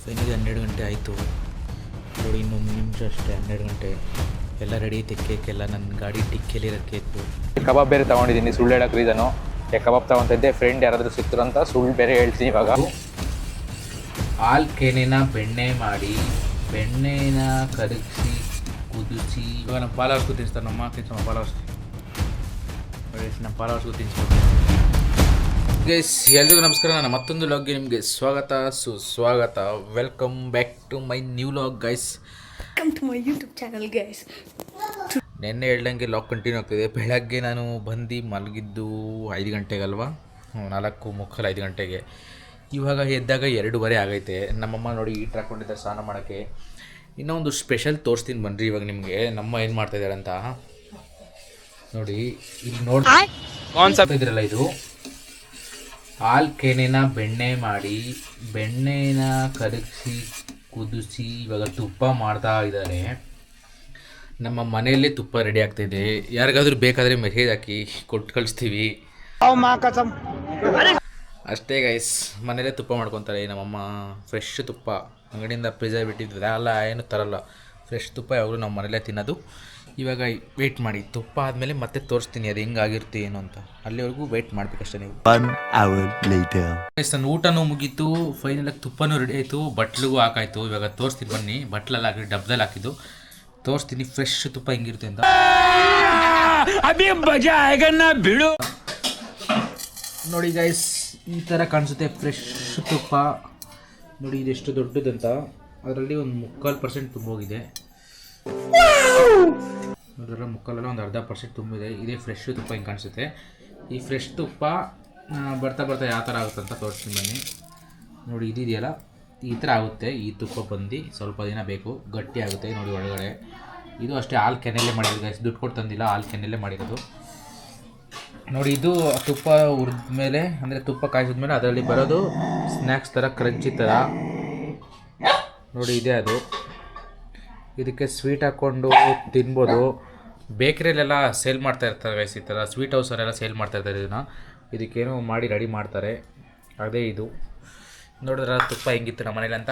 Finally 12 ಗಂಟೆ ಆಯಿತು ನೋಡಿ, ಇನ್ನೊಂದು ನಿಮಿಷ ಅಷ್ಟೇ 12 ಗಂಟೆ. ಎಲ್ಲ ರೆಡಿ ಐತೆ, ಕೇಕೆಲ್ಲ ನನ್ನ ಗಾಡಿ ಡಿಕ್ಕಿಯಲ್ಲಿರೋ ಕೇಕು. ಕಬಾಬ್ ಬೇರೆ ತೊಗೊಂಡಿದ್ದೀನಿ, ಸುಳ್ಳು ಹೇಳೋಕೆ ರೀಸನು ಕಬಾಬ್ ತೊಗೊತಿದ್ದೆ. ಫ್ರೆಂಡ್ ಯಾರಾದರೂ ಸಿಕ್ತರು ಅಂತ ಸುಳ್ಳು ಬೇರೆ ಹೇಳ್ತೀನಿ. ಇವಾಗ ಹಾಲು ಕೆನೆನ ಬೆಣ್ಣೆ ಮಾಡಿ, ಬೆಣ್ಣೆನ ಕರಗಿಸಿ ಕುದಿಸಿ, ಇವಾಗ ನಮ್ಮ ಫಾಲೋವರ್ಸ್ಗೂ ತಿನ್ನಿಸ್ತಾರೆ. ನಮ್ಮ ತಿನ್ನಿಸ್ತಾರೆ ನಮ್ಮ ಫಾಲೋವರ್ಸ್ಗೂ ತಿನ್ನಿಸ್ಬೋದು. ಗೈಸ್, ಎಲ್ರಿಗೂ ನಮಸ್ಕಾರ. ನಾನು ಮತ್ತೊಂದು ಲಾಗ್ಗೆ ನಿಮಗೆ ಸ್ವಾಗತ, ಸುಸ್ವಾಗತ. Welcome back to my new vlog guys. Welcome to my YouTube channel guys. ನೆನ್ನೆ ಹೇಳ್ದಂಗೆ ಲಾಗ್ ಕಂಟಿನ್ಯೂ ಆಗ್ತಿದೆ. ಬೆಳಗ್ಗೆ ನಾನು ಬಂದು ಮಲಗಿದ್ದು 5 ಗಂಟೆಗಲ್ವಾ, 4:45 5 ಗಂಟೆಗೆ. ಇವಾಗ ಎದ್ದಾಗ 2:15 ಆಗೈತೆ. ನಮ್ಮಮ್ಮ ನೋಡಿ ಈಟ್ ಹಾಕ್ಕೊಂಡಿದ್ದಾರೆ ಸ್ನಾನ ಮಾಡೋಕ್ಕೆ. ಇನ್ನೊಂದು ಸ್ಪೆಷಲ್ ತೋರಿಸ್ತೀನಿ ಬನ್ನಿರಿ ಇವಾಗ ನಿಮಗೆ. ನಮ್ಮ ಏನು ಮಾಡ್ತಾಯಿದ್ದಾರೆ ಅಂತ ನೋಡಿ. ಇಲ್ಲಿ ನೋಡಿ ಕಾನ್ಸೆಪ್ಟ್ ಇದ್ರಲ್ಲ, ಇದು ಹಾಲು ಕೆನೆನ ಬೆಣ್ಣೆ ಮಾಡಿ, ಬೆಣ್ಣೆನ ಕರಗಿಸಿ ಕುದಿಸಿ ಇವಾಗ ತುಪ್ಪ ಮಾಡ್ತಾ ಇದ್ದಾರೆ. ನಮ್ಮ ಮನೆಯಲ್ಲೇ ತುಪ್ಪ ರೆಡಿ ಆಗ್ತಾಯಿದೆ. ಯಾರಿಗಾದ್ರೂ ಬೇಕಾದರೆ ಮೆಸೇಜ್ ಹಾಕಿ, ಕೊಟ್ಟು ಕಳಿಸ್ತೀವಿ ಅಷ್ಟೇ ಗೈಸ್. ಮನೇಲೇ ತುಪ್ಪ ಮಾಡ್ಕೊತಾರೆ ನಮ್ಮಮ್ಮ. ಫ್ರೆಶ್ ತುಪ್ಪ, ಅಂಗಡಿಯಿಂದ ಪ್ರಿಸರ್ವೇಟಿವ್ ಅಲ್ಲ ಏನು ತರಲ್ಲ. ಫ್ರೆಶ್ ತುಪ್ಪ ಯಾವಾಗಲೂ ನಮ್ಮ ಮನೇಲೇ ತಿನ್ನೋದು. ಇವಾಗ ವೆಯ್ಟ್ ಮಾಡಿ, ತುಪ್ಪ ಆದಮೇಲೆ ಮತ್ತೆ ತೋರಿಸ್ತೀನಿ ಅದು ಹೆಂಗಾಗಿರುತ್ತೆ ಏನು ಅಂತ. ಅಲ್ಲಿವರೆಗೂ ವೆಯ್ಟ್ ಮಾಡಬೇಕಷ್ಟೇ ನೀವು. 1 hour later. ನನ್ನ ಊಟನೂ ಮುಗೀತು, ಫೈನಲಾಗಿ ತುಪ್ಪನೂ ರೆಡಿ ಆಯಿತು, ಬಟ್ಲಿಗೂ ಹಾಕಾಯ್ತು. ಇವಾಗ ತೋರಿಸ್ತೀನಿ ಬನ್ನಿ. ಬಟ್ಲಲ್ಲಿ ಹಾಕಿ ಡಬ್ದಲ್ಲಿ ಹಾಕಿದ್ದು ತೋರಿಸ್ತೀನಿ ಫ್ರೆಶ್ ತುಪ್ಪ ಹೆಂಗಿರುತ್ತೆ ಅಂತ. ನೋಡಿ ಗೈಸ್, ಈ ಥರ ಕಾಣಿಸುತ್ತೆ ಫ್ರೆಶ್ ತುಪ್ಪ. ನೋಡಿ ಇದೆಷ್ಟು ದೊಡ್ಡದಂತ. ಅದರಲ್ಲಿ ಒಂದು 3/4% ತುಂಬೋಗಿದೆ. ನೋಡಿದ್ರೆ ಮುಕ್ಕಾಲೆಲ್ಲ ಒಂದು 1/2% ತುಂಬಿದೆ. ಇದೇ ಫ್ರೆಶ್ ತುಪ್ಪ ಹಿಂಗೆ ಕಾಣಿಸುತ್ತೆ. ಈ ಫ್ರೆಶ್ ತುಪ್ಪ ಬರ್ತಾ ಬರ್ತಾ ಯಾವ ಥರ ಆಗುತ್ತೆ ಅಂತ ತೋರಿಸ್ತೀನಿ ಬನ್ನಿ. ನೋಡಿ ಇದಿದೆಯಲ್ಲ, ಈ ಥರ ಆಗುತ್ತೆ. ಈ ತುಪ್ಪ ಬಂದು ಸ್ವಲ್ಪ ದಿನ ಬೇಕು, ಗಟ್ಟಿ ಆಗುತ್ತೆ. ನೋಡಿ ಒಳಗಡೆ ಇದು ಅಷ್ಟೇ ಹಾಲು ಕೆನೆಯಲ್ಲೇ ಮಾಡಿರೋದು ಗೈಸ್, ದುಡ್ಡು ಕೊಟ್ಟು ತಂದಿಲ್ಲ, ಹಾಲು ಕೆನೆಯಲ್ಲೇ ಮಾಡಿರೋದು. ನೋಡಿ ಇದು ತುಪ್ಪ ಹುರಿದ ಮೇಲೆ, ಅಂದರೆ ತುಪ್ಪ ಕಾಯಿಸಿದ ಮೇಲೆ ಅದರಲ್ಲಿ ಬರೋದು ಸ್ನ್ಯಾಕ್ಸ್ ಥರ, ಕ್ರಂಚಿ ಥರ. ನೋಡಿ ಇದೆ ಅದು. ಇದಕ್ಕೆ ಸ್ವೀಟ್ ಹಾಕ್ಕೊಂಡು ತಿನ್ಬೋದು. ಬೇಕ್ರಿಯಲ್ಲೆಲ್ಲ ಸೇಲ್ ಮಾಡ್ತಾ ಇರ್ತಾರೆ ಗೈಸ್, ಈ ಥರ ಸ್ವೀಟ್ ಹೌಸಲ್ಲೆಲ್ಲ ಸೇಲ್ ಮಾಡ್ತಾ ಇರ್ತಾರೆ. ಇದಕ್ಕೇನೋ ಮಾಡಿ ರೆಡಿ ಮಾಡ್ತಾರೆ, ಅದೇ ಇದು. ನೋಡಿದ್ರೆ ತುಪ್ಪ ಹೆಂಗಿತ್ತು ನಮ್ಮ ಮನೇಲಿ ಅಂತ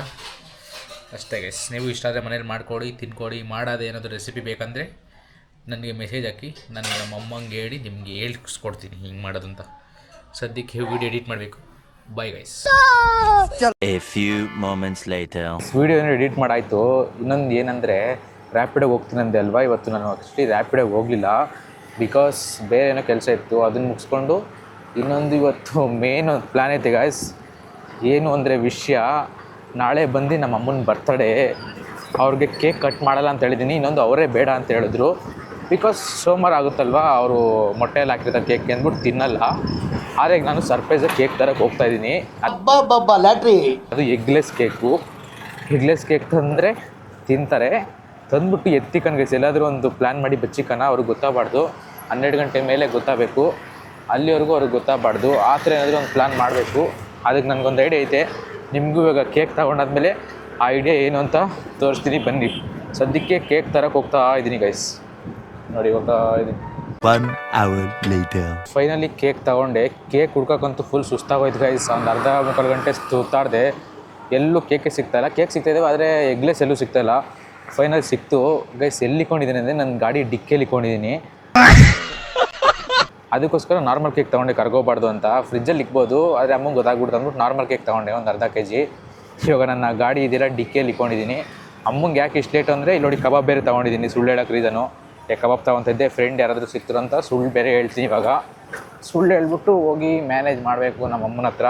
ಅಷ್ಟೇ ಗೈಸ್. ನೀವು ಇಷ್ಟ ಆದರೆ ಮನೇಲಿ ಮಾಡ್ಕೊಡಿ, ತಿನ್ಕೊಡಿ. ಮಾಡೋದು ಏನಾದರೂ ರೆಸಿಪಿ ಬೇಕಂದರೆ ನನಗೆ ಮೆಸೇಜ್ ಹಾಕಿ, ನಾನು ನಮ್ಮ ಅಮ್ಮಂಗೆ ಹೇಳಿ ನಿಮಗೆ ಹೇಳ್ಸ್ಕೊಡ್ತೀನಿ ಹಿಂಗೆ ಮಾಡೋದಂತ. ಸದ್ಯಕ್ಕೆ ವಿಡಿಯೋ ಎಡಿಟ್ ಮಾಡಬೇಕು. Bye guys. A few moments later. ವೀಡಿಯೋನ ಎಡಿಟ್ ಮಾಡಾಯಿತು. ಇನ್ನೊಂದು ಏನಂದರೆ, ರ್ಯಾಪಿಡೋಗೆ ಹೋಗ್ತೀನಿ ಅಂದೆ ಅಲ್ವಾ. ಇವತ್ತು ನಾನು ಆ್ಯಕ್ಚುಲಿ ರ್ಯಾಪಿಡೋಗೆ ಹೋಗಲಿಲ್ಲ, ಬಿಕಾಸ್ ಬೇರೆ ಏನೋ ಕೆಲಸ ಇತ್ತು. ಅದನ್ನು ಮುಗಿಸ್ಕೊಂಡು ಇನ್ನೊಂದು ಇವತ್ತು ಮೇನ್ ಒಂದು ಪ್ಲ್ಯಾನ್ ಐತೆ ಗಾಯ್ಸ್. ಏನು ಅಂದರೆ ವಿಷಯ, ನಾಳೆ ಬಂದು ನಮ್ಮ ಅಮ್ಮನ ಬರ್ತಡೇ. ಅವ್ರಿಗೆ ಕೇಕ್ ಕಟ್ ಮಾಡಲ್ಲ ಅಂತ ಹೇಳಿದ್ದೀನಿ. ಇನ್ನೊಂದು ಅವರೇ ಬೇಡ ಅಂತ ಹೇಳಿದ್ರು, ಬಿಕಾಸ್ ಸೋಮವಾರ ಆಗುತ್ತಲ್ವ, ಅವರು ಮೊಟ್ಟೆಯಲ್ಲಿ ಹಾಕಿರ್ತಾರೆ ಕೇಕ್ ಅಂದ್ಬಿಟ್ಟು ತಿನ್ನಲ್ಲ. ಆದರೆ ಈಗ ನಾನು ಸರ್ಪ್ರೈಸಾಗಿ ಕೇಕ್ ತರಕ್ಕೆ ಹೋಗ್ತಾಯಿದ್ದೀನಿ. ಅದು ಎಗ್ಲೆಸ್ ಕೇಕು. ಎಗ್ಲೆಸ್ ಕೇಕ್ ತಂದರೆ ತಿಂತಾರೆ. ತಂದುಬಿಟ್ಟು ಎತ್ತಿಕನ್ ಗೈಸ್, ಎಲ್ಲಾದರೂ ಒಂದು ಪ್ಲ್ಯಾನ್ ಮಾಡಿ ಬಚ್ಚಿಕನ. ಅವ್ರಿಗೆ ಗೊತ್ತಾಗಬಾರ್ದು. 12 ಗಂಟೆ ಮೇಲೆ ಗೊತ್ತಾಗಬೇಕು, ಅಲ್ಲಿವರೆಗೂ ಅವ್ರಿಗೆ ಗೊತ್ತಾಗಬಾರ್ದು. ಆ ಥರ ಏನಾದರೂ ಒಂದು ಪ್ಲ್ಯಾನ್ ಮಾಡಬೇಕು. ಅದಕ್ಕೆ ನನಗೊಂದು ಐಡಿಯಾ ಐತೆ. ನಿಮಗೂ ಇವಾಗ ಕೇಕ್ ತಗೊಂಡಾದ್ಮೇಲೆ ಆ ಐಡಿಯಾ ಏನು ಅಂತ ತೋರಿಸ್ತೀನಿ ಬನ್ನಿ. ಸದ್ಯಕ್ಕೆ ಕೇಕ್ ತರಕ್ಕೆ ಹೋಗ್ತಾ ಇದ್ದೀನಿ ಗೈಸ್. ನೋಡಿ ಇವಾಗ 1 hour later. ಫೈನಲಿ ಕೇಕ್ ತಗೊಂಡೆ. ಕೇಕ್ ಹುಡ್ಕೋಕ್ಕಂತೂ ಫುಲ್ ಸುಸ್ತಾಗೋಯ್ತು ಗೈಸ್. ಒಂದು 1/2 ಗಂಟೆ ಸುತ್ತಾಡಿದೆ, ಎಲ್ಲೂ ಕೇಕೆ ಸಿಗ್ತಾಯಿಲ್ಲ. ಕೇಕ್ ಸಿಗ್ತಾಯಿದ್ದಾವೆ, ಆದರೆ ಎಗ್ಲೆಸ್ ಎಲ್ಲೂ ಸಿಗ್ತಾಯಿಲ್ಲ. ಫೈನಲ್ ಸಿಕ್ತು ಗೈಸ್. ಎಲ್ಲಿ ಇಟ್ಕೊಂಡಿದ್ದೀನಿ ಅಂದರೆ, ನನ್ನ ಗಾಡಿ ಡಿಕ್ಕಿಯಲ್ಲಿ ಇಟ್ಕೊಂಡಿದ್ದೀನಿ. ಅದಕ್ಕೋಸ್ಕರ ನಾರ್ಮಲ್ ಕೇಕ್ ತೊಗೊಂಡೆ, ಕರ್ಗೋಬಾರ್ದು ಅಂತ. ಫ್ರಿಜ್ಜಲ್ಲಿ ಇಕ್ಬೋದು, ಆದರೆ ಅಮ್ಮಂಗೆ ಗೊತ್ತಾಗ್ಬಿಡ್ತು ಅಂದ್ಬಿಟ್ಟು ನಾರ್ಮಲ್ ಕೇಕ್ ತೊಗೊಂಡೆ, ಒಂದು ಅರ್ಧ kg. ಇವಾಗ ನನ್ನ ಗಾಡಿ ಇದೆಲ್ಲ ಡಿಕ್ಕಿಯಲ್ಲಿ ಇಟ್ಕೊಂಡಿದ್ದೀನಿ. ಅಮ್ಮಂಗೆ ಯಾಕೆ ಇಷ್ಟು ಲೇಟು ಅಂದರೆ, ಇಲ್ಲಿ ನೋಡಿ ಕಬಾಬ್ ಬೇರೆ ತೊಗೊಂಡಿದ್ದೀನಿ. ಸುಳ್ಳು ಹೇಳೋಕೆ ರೀಸನು ಕಬಾಬ್ ತೊಗೊತಿದ್ದೆ. ಫ್ರೆಂಡ್ ಯಾರಾದರೂ ಸಿಕ್ತರು ಅಂತ ಸುಳ್ಳು ಬೇರೆ ಹೇಳ್ತೀನಿ. ಇವಾಗ ಸುಳ್ಳು ಹೇಳ್ಬಿಟ್ಟು ಹೋಗಿ ಮ್ಯಾನೇಜ್ ಮಾಡಬೇಕು ನಮ್ಮ ಅಮ್ಮನ ಹತ್ರ.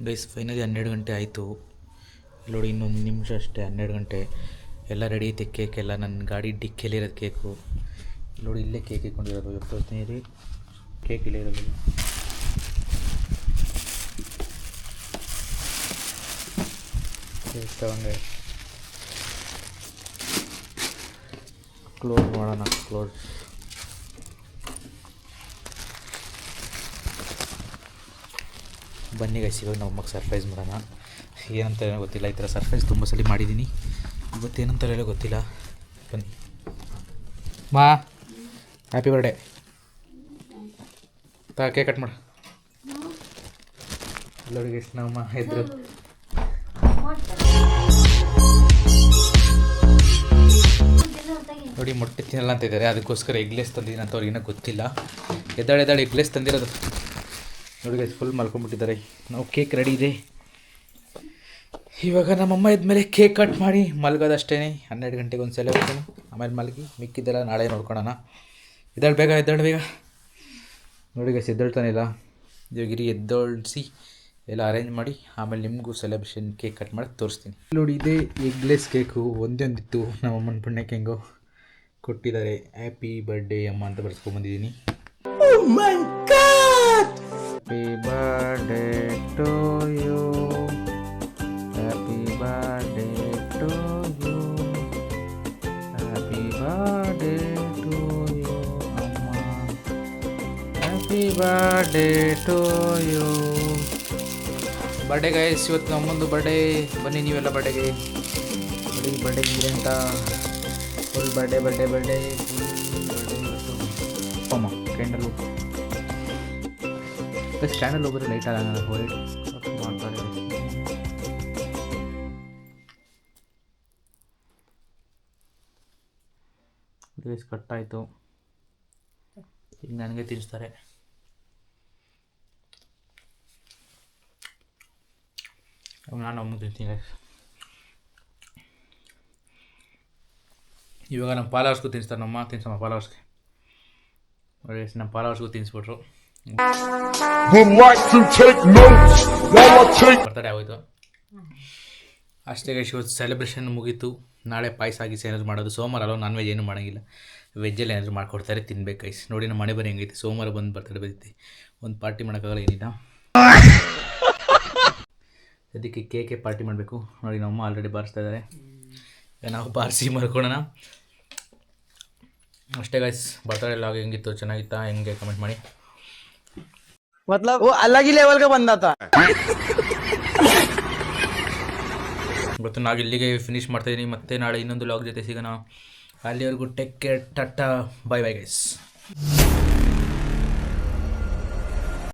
ಗೈಸ್, ಫೈನಲಿ 12 ಗಂಟೆ ಆಯಿತು ನೋಡಿ. ಇನ್ನೊಂದು ನಿಮಿಷ ಅಷ್ಟೇ 12 ಗಂಟೆ. ಎಲ್ಲ ರೆಡಿ ಐತೆ. ಕೇಕೆಲ್ಲ ನನ್ನ ಗಾಡಿ ಡಿಕ್ಕಿಯಲ್ಲಿರೋದು ಕೇಕು. ನೋಡಿ ಇಲ್ಲೇ ಕೇಕ್ ಇಟ್ಕೊಂಡಿರೋದು. ತೋರಿಸ್ತೀನಿ ರೀ, ಕೇಕ್ ಇಲ್ಲೇ ಇರೋದು. ಕೇಕ್ ತಗೊಂಡೆ. ಕ್ಲೋಸ್ ಮಾಡೋಣ. ಕ್ಲೋಸ್. ಬನ್ನಿ ಗೈಸ್, ಇವಾಗ ನಮ್ಮ ಅಮ್ಮಗೆ ಸರ್ಪ್ರೈಸ್ ಮಾಡೋಣ. ಏನಂತ ಏನೋ ಗೊತ್ತಿಲ್ಲ. ಈ ಥರ ಸರ್ಪ್ರೈಸ್ ತುಂಬ ಸಲ ಮಾಡಿದ್ದೀನಿ, ಇವತ್ತೇನಂತ ಹೇಳೋ ಗೊತ್ತಿಲ್ಲ. ಬನ್ನಿ ಮಾ, ಹ್ಯಾಪಿ ಬರ್ಡೇ. ಕೇಕ್ ಕಟ್ ಮಾಡು. ಎಲ್ಲರಿಗೆ ಎಷ್ಟು ನಮ್ಮ ಎದ್ರು ನೋಡಿ ಮೊಟ್ಟೆ ತಿನ್ನಲ್ಲ ಅಂತ ಇದ್ದಾರೆ, ಅದಕ್ಕೋಸ್ಕರ ಎಗ್ಲೆಸ್ ತಂದಿದ್ದೀನಿ ಅಂತ ಅವ್ರಿಗಿನ್ನೂ ಗೊತ್ತಿಲ್ಲ. ಎದ್ದಾಳೆ ಎಗ್ಲೆಸ್ ತಂದಿರೋದು ನೋಡಿ ಫುಲ್ ಮಲ್ಕೊಂಡ್ಬಿಟ್ಟಿದ್ದಾರೆ. ನಾವು ಕೇಕ್ ರೆಡಿ ಇದೆ. ಇವಾಗ ನಮ್ಮಮ್ಮ ಇದ್ಮೇಲೆ ಕೇಕ್ ಕಟ್ ಮಾಡಿ ಮಲ್ಗೋದಷ್ಟೇ. 12 ಗಂಟೆಗೆ ಒಂದು ಸೆಲೆಬ್ರೇಷನ್, ಆಮೇಲೆ ಮಲಗಿ ಮಿಕ್ಕಿದ್ದೆಲ್ಲ ನಾಳೆ ನೋಡ್ಕೊಳ್ಳೋಣ. ಎದ್ದಾಳು ಬೇಗ ನೋಡಿ ಗೈಸ್ ಎದ್ದೇಳ್ತಾನಿಲ್ಲ. ಇವಾಗಿರಿ ಎದ್ದೋಳಿಸಿ ಎಲ್ಲ ಅರೇಂಜ್ ಮಾಡಿ ಆಮೇಲೆ ನಿಮಗೂ ಸೆಲೆಬ್ರೇಷನ್ ಕೇಕ್ ಕಟ್ ಮಾಡಿ ತೋರಿಸ್ತೀನಿ. ನೋಡಿ ಇದೇ ಎಗ್ಲೆಸ್ ಕೇಕು ಒಂದಿತ್ತು ನಮ್ಮಮ್ಮನ ಪುಣ್ಯಕ್ಕೆ ಹೆಂಗೋ ಕೊಟ್ಟಿದ್ದಾರೆ. ಹ್ಯಾಪಿ ಬರ್ಡೇ ಅಮ್ಮ ಅಂತ ಬರ್ಸ್ಕೊಂಬಂದಿದ್ದೀನಿ. Happy birthday to you, happy birthday to you, happy birthday to you ಅಮ್ಮ, happy birthday to you. Birthday guys, ಇವತ್ತು ನಮ್ಮೊಂದು ಬರ್ಡೇ. ಬನ್ನಿ ನೀವೆಲ್ಲ ಬರ್ಡೇಗೆ. ಬರ್ಡೇ ಇದೆ ಅಂತ ಫುಲ್ ಬರ್ಡೇ ಅಮ್ಮ. ಕ್ಯಾಂಡಲ್ ಕ್ಯಾಂಡಲ್ ಹೋಗಿದ್ರೆ ಲೈಟ್ ಆಗಲ್ಲ, ವೈಟ್ ಮಾಡ್ತಾರೆ. ಗೈಸ್ ಕಟ್ಟಾಯಿತು. ಈಗ ನನಗೆ ತಿನ್ನಿಸ್ತಾರೆ. ನಾನು ಅಮ್ಮ ತಿಂತೀನಿ. ಇವಾಗ ನಮ್ಮ ಫಾಲೋವರ್ಸ್ಗೂ ತಿನ್ನಿಸ್ತಾರೆ. ನಮ್ಮ ತಿನ್ಸಮ್ಮ ಫಾಲೋವರ್ಸ್ಗೆ. ನಮ್ಮ ಫಾಲೋವರ್ಸ್ಗೂ ತಿನ್ನಿಸ್ಬಿಟ್ರು. ಬರ್ತಡೇ ಆಗೋಯ್ತು ಅಷ್ಟೇ ಗೈಸ್. ಇವತ್ತು ಸೆಲೆಬ್ರೇಷನ್ ಮುಗೀತು. ನಾಳೆ ಪಾಯಸ ಆಗಿಸಿ ಏನಾದ್ರು ಮಾಡೋದು. ಸೋಮವಾರ ಅಲ್ಲ, ನಾನ್ ವೆಜ್ ಏನೂ ಮಾಡೋಂಗಿಲ್ಲ. ವೆಜ್ಜಲ್ಲಿ ಏನಾದರೂ ಮಾಡ್ಕೊಡ್ತಾರೆ, ತಿನ್ಬೇಕು ಗೈಸ್. ನೋಡಿ ನಮ್ಮ ಮನೆ ಬರೀ ಹೆಂಗೈತಿ. ಸೋಮವಾರ ಬಂದು ಬರ್ತಡೇ ಬರುತ್ತೆ. ಒಂದು ಪಾರ್ಟಿ ಮಾಡೋಕ್ಕಾಗಲ್ಲ, ಏನಿಲ್ಲ. ಅದಕ್ಕೆ ಕೇಕೆ ಪಾರ್ಟಿ ಮಾಡಬೇಕು. ನೋಡಿ ನಮ್ಮಮ್ಮ ಆಲ್ರೆಡಿ ಬಾರಿಸ್ತಾ ಇದ್ದಾರೆ. ನಾವು ಬಾರಿಸಿ ಮರ್ಕೊಳ್ಳೋಣ ಅಷ್ಟೇ ಗೈಸ್. ಬರ್ತಡೇ ಲಾಗ್ ಹೆಂಗಿತ್ತು, ಚೆನ್ನಾಗಿತ್ತಾ, ಹೆಂಗೆ ಕಮೆಂಟ್ ಮಾಡಿ. मतलब वो अलग ही लेवल का बंदा था. ಇವತ್ತು ನಾವು ಇಲ್ಲಿಗೆ ಫಿನಿಶ್ ಮಾಡ್ತಾಯಿದ್ದೀನಿ. ಮತ್ತೆ ನಾಳೆ ಇನ್ನೊಂದು ಲಾಗ್ ಜೊತೆ ಸಿಗೋಣ. ಅಲ್ಲಿವರೆಗೂ take care, Tata, bye guys.